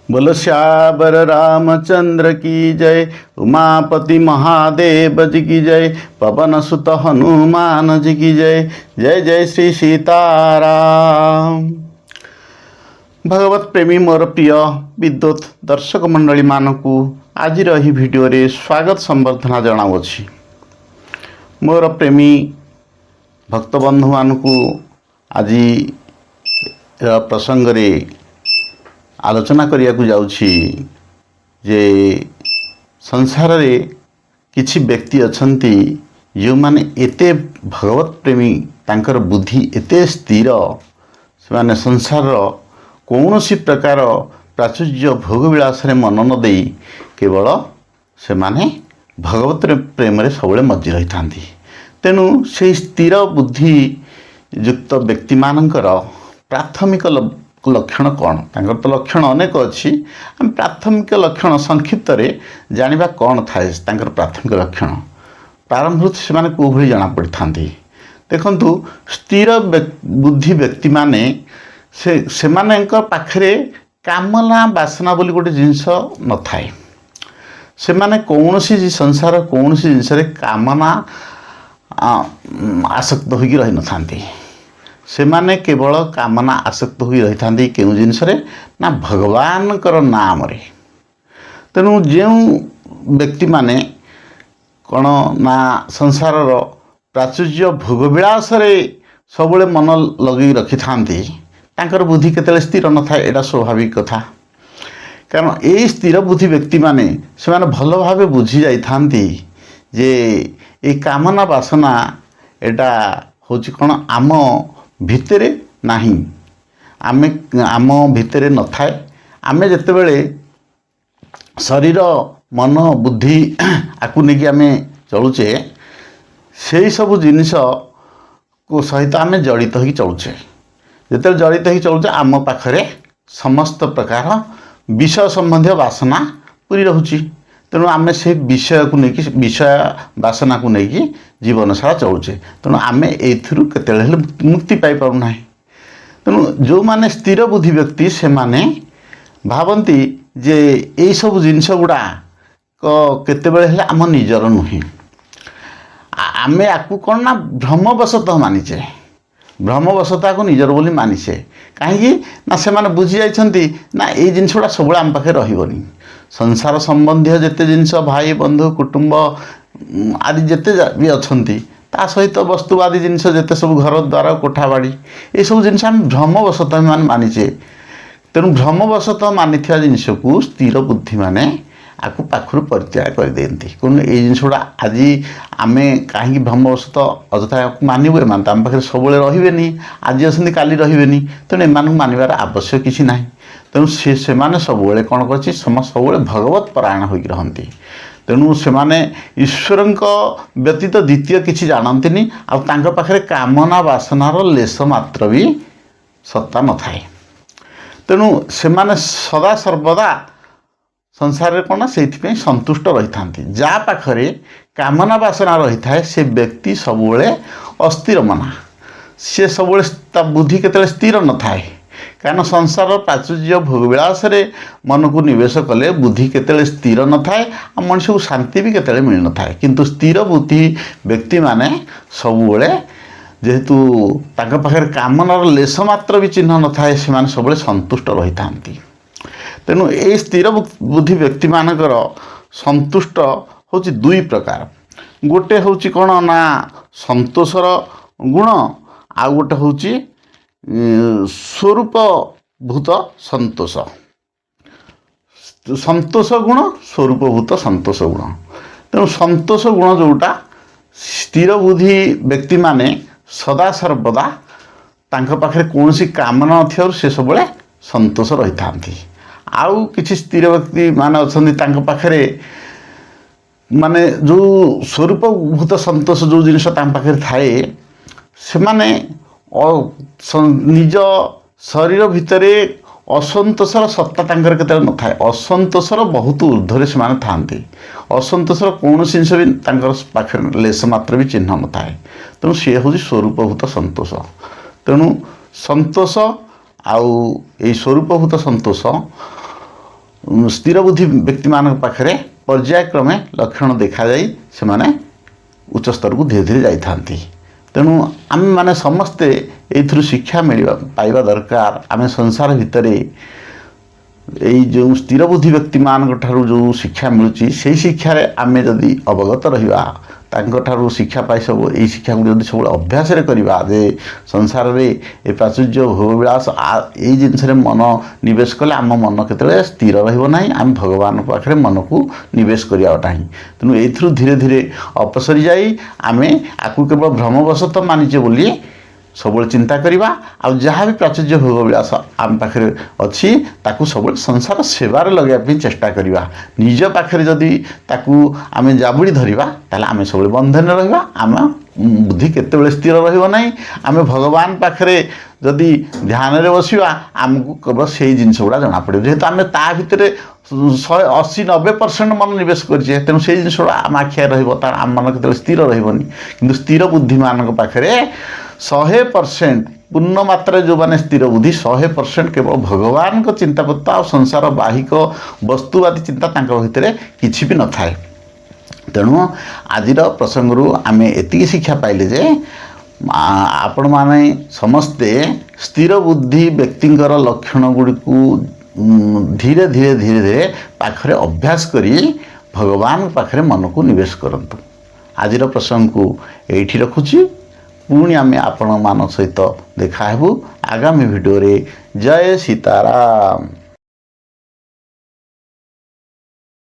बोलो श्यावर रामचंद्र की जय। उमापति महादेव जी की जय। पवन सुत हनुमान जी की जय। जय जय श्री सीताराम। भगवत प्रेमी मोर प्रिय विद्युत दर्शक मंडली मानकु आज भिडियो रे स्वागत संबर्धना जनावछि। मोर प्रेमी भक्तबंधु मानकु आज प्रसंग रे आलोचना करिया को जाउछि जे संसार रे किछि व्यक्ति अछंती जो माने एते भगवत प्रेमी तांकर बुद्धि एते स्थिर से माने संसार कौनसी प्रकार प्राचुर्य भोगविलास रे मन न देई केवल से माने भगवत प्रेम रे सबले मज्जी रही थांती। तेणु से स्थिर बुद्धि युक्त व्यक्ति मानकर प्राथमिक लक्षण कौन तांकर तो लक्षण अनेक अच्छी आम प्राथमिक लक्षण संक्षिप्त रे जानिबा कौन थाए तांकर प्राथमिक लक्षण प्रारंभ से माने को भली जाना पड़ी थांती। देखंतु स्थिर बुद्धि व्यक्ति माने से माने पाखरे कामना वासना बोली गोटे जिनस न थाए। से माने कौनसी संसार कौनसी जिनस रे कामना आसक्त होगी रही न थांती। से माने केवल कामना आसक्त होई रही थांती केउ जिनस रे ना भगवान कर नाम रे। तेणु जो व्यक्ति माने कौन ना संसार प्राचुर्य भोगविलास रे सबले मन लगे रखी थांती तांकर बुद्धि केतले स्थिर न थाए। एटा स्वाभाविक कथा, कारण ए स्थिर बुद्धि व्यक्ति माने से माने भल भावे बुझी जाई थांती जे ए कामना वासना एटा होची कौन आम भितरे नाही, आमे आम भितरे न थाए। आमे जेतेबेले शरीर मन बुद्धि आकु नेकी आमे चलुचे से सब जिनिस को सहित आमे जड़ित होई चलुचे। जेते जड़ित होई चलुचे आम पाखरे समस्त प्रकार विषय संबंधी वासना पूरी रहुची। तेणु आमे से विषय को नेकी विषय वासना को नेकी जीवन सारा चलुचे। तेणु आमे एथुरु केतेले मुक्ति पाई पारु नाही। तेणु जो माने स्थिर बुद्धि व्यक्ति से माने भावंती जे एई सब जिनिस गुडा केतेबेले हेले आम निजर नुहे। आमे आकु कोन ना भ्रमवशतः मानिचे, भ्रमवशता को निजर बोली मानिसे। कहीं ना से माने बुझी जाइछंती ना एई जिनिस गुडा सबले आम पाखे रहिबनी। संसार संबंधी जेते जिनिस भाई बंधु कुटुंब आदि जेते भी अछंती ता सहित वस्तुवादी जिनिस जेते सब घर द्वार कोठा बाड़ी ए सब जिनिस हम भ्रमवशतः मान मानिचे। तेणु भ्रमवशतः मानिथिया जिनिस को स्थिर बुद्धि माने आकु पाखरु परित्याग कर देंती। कोन ए जिनिस गुडा आज आमे काहे भ्रमवशतः अजथा मानिबे मान ताम पाखे सबले रहिबेनी, आज असंती काली रहिबेनी। तेणु एमानकु मानिबार आवश्यक किछि नाही। तेणु से माने सबले कौन करछि सबले भगवत परायण होई रहंती। तेणु से माने ईश्वरंक व्यतीत द्वितीय किछि जानंतिनी आ तांका पाखरे कामना वासनार लेस मात्र भी सत्ता न थाए। तेणु से माने सदा सर्वदा संसार रे कोन सेथिपे संतुष्ट रही थांती। जा पाखरे कामना वासना रही थाए से व्यक्ति सबले अस्थिर मना, से सबले ता बुद्धि केतले स्थिर न थाए। कारण संसार प्राचुर्य भोगविलास रे मन को निवेश कले बुद्धि केतले स्थिर न थाए आ मनुष्य को शांति भी केतले मिल न थाए। किंतु स्थिर बुद्धि व्यक्ति माने सबले जेहेतु तांका पाखरे कामनार लेस मात्र भी चिन्ह न थाए से माने सबले संतुष्ट रही थांती। तेणु ए स्थिर बुद्धि व्यक्ति मानकर संतुष्ट होची दुई प्रकार। गोटे होची कोन ना संतोषर गुण, आ गोटे होची स्वरूप भूत संतोष। संतोष गुण स्वरूप भूत संतोष गुण। तेणु संतोष गुण जोटा स्थिर बुद्धि व्यक्ति माने सदा सर्वदा तांका पाखरे कौनसी कामना नथियार से सबले संतोष रही थांती। आउ किछि स्थिर व्यक्ति माने अछंती तांका पाखरे माने जो स्वरूप भूत संतोष जो जिनिस तांका पाखरे थाए से माने निज शरीर भितरे असंतोषर सत्ता तांकर केते न थाए। असंतोषर बहुत ऊर्ध्वरे से माने थांती। असंतोषर कौनसी जिनिस भी तांकर पाखरे लेस मात्र भी चिन्ह न थाए। तेणु सी हूँ स्वरूपभूत संतोष। तेणु संतोष आउ ए स्वरूपभूत संतोष ସ୍ଥିର ବୁଦ୍ଧି ବ୍ୟକ୍ତିମାନଙ୍କ ପାଖରେ ପର୍ଯ୍ୟାୟକ୍ରମେ ଲକ୍ଷଣ ଦେଖାଯାଇ ସେମାନେ ଉଚ୍ଚ ସ୍ତରକୁ ଧୀରେ ଧୀରେ ଯାଇଥାନ୍ତି। ତେଣୁ ଆମେମାନେ ସମସ୍ତେ ଏଇଥିରୁ ଶିକ୍ଷା ପାଇବା ଦରକାର। ଆମେ ସଂସାର ଭିତରେ ଏଇ ଯେଉଁ ସ୍ଥିର ବୁଦ୍ଧି ବ୍ୟକ୍ତିମାନଙ୍କ ଠାରୁ ଯେଉଁ ଶିକ୍ଷା ମିଳୁଛି ସେହି ଶିକ୍ଷାରେ ଆମେ ଯଦି ଅବଗତ ରହିବା, ତାଙ୍କଠାରୁ ଶିକ୍ଷା ପାଇ ସବୁ ଏଇ ଶିକ୍ଷାକୁ ଯଦି ସବୁବେଳେ ଅଭ୍ୟାସରେ କରିବା ଯେ ସଂସାରରେ ଏ ପ୍ରାଚୁର୍ଯ୍ୟ ଭୋଗବିଳାସ ଏଇ ଜିନିଷରେ ମନ ନିବେଶ କଲେ ଆମ ମନ କେତେବେଳେ ସ୍ଥିର ରହିବ ନାହିଁ, ଆମେ ଭଗବାନଙ୍କ ପାଖରେ ମନକୁ ନିବେଶ କରିବାଟା ହିଁ। ତେଣୁ ଏଇଥିରୁ ଧୀରେ ଧୀରେ ଅପସରି ଯାଇ ଆମେ ଆକୁ କେବଳ ଭ୍ରମବଶତଃ ମାନିଛେ ବୋଲି ସବୁବେଳେ ଚିନ୍ତା କରିବା। ଆଉ ଯାହା ବି ପ୍ରାଚୁର୍ଯ୍ୟ ଭୋଗବିଳାସ ଆମ ପାଖରେ ଅଛି ତାକୁ ସବୁବେଳେ ସଂସାର ସେବାରେ ଲଗାଇବା ପାଇଁ ଚେଷ୍ଟା କରିବା। ନିଜ ପାଖରେ ଯଦି ତାକୁ ଆମେ ଜାବୁଡ଼ି ଧରିବା ତାହେଲେ ଆମେ ସବୁବେଳେ ବନ୍ଧନରେ ରହିବା, ଆମ ବୁଦ୍ଧି କେତେବେଳେ ସ୍ଥିର ରହିବ ନାହିଁ। ଆମେ ଭଗବାନ ପାଖରେ ଯଦି ଧ୍ୟାନରେ ବସିବା ଆମକୁ କେବଳ ସେଇ ଜିନିଷ ଗୁଡ଼ା ଜଣାପଡ଼ିବ। ଯେହେତୁ ଆମେ ତା ଭିତରେ 80-90% ମନ ନିବେଶ କରିଛେ, ତେଣୁ ସେଇ ଜିନିଷ ଗୁଡ଼ା ଆମ ଆଖିରେ ରହିବ, ତାର ଆମ ମନ କେତେବେଳେ ସ୍ଥିର ରହିବନି। କିନ୍ତୁ ସ୍ଥିର ବୁଦ୍ଧିମାନଙ୍କ ପାଖରେ 100% ପୂର୍ଣ୍ଣ ମାତ୍ରାରେ ଯେଉଁମାନେ ସ୍ଥିର ବୁଦ୍ଧି 100% କେବଳ ଭଗବାନଙ୍କ ଚିନ୍ତାପତ୍ତା ଆଉ ସଂସାର ବାହିକ ବସ୍ତୁବାଦୀ ଚିନ୍ତା ତାଙ୍କ ଭିତରେ କିଛି ବି ନଥାଏ। ତେଣୁ ଆଜିର ପ୍ରସଙ୍ଗରୁ ଆମେ ଏତିକି ଶିକ୍ଷା ପାଇଲେ ଯେ ଆପଣମାନେ ସମସ୍ତେ ସ୍ଥିର ବୁଦ୍ଧି ବ୍ୟକ୍ତିଙ୍କର ଲକ୍ଷଣ ଗୁଡ଼ିକୁ ଧୀରେ ଧୀରେ ଧୀରେ ଧୀରେ ପାଖରେ ଅଭ୍ୟାସ କରି ଭଗବାନଙ୍କ ପାଖରେ ମନକୁ ନିବେଶ କରନ୍ତୁ। ଆଜିର ପ୍ରସଙ୍ଗକୁ ଏଇଠି ରଖୁଛି। ପୁଣି ଆମେ ଆପଣମାନଙ୍କ ସହିତ ଦେଖା ହେବୁ ଆଗାମୀ ଭିଡ଼ିଓରେ। ଜୟ ସୀତାରାମ।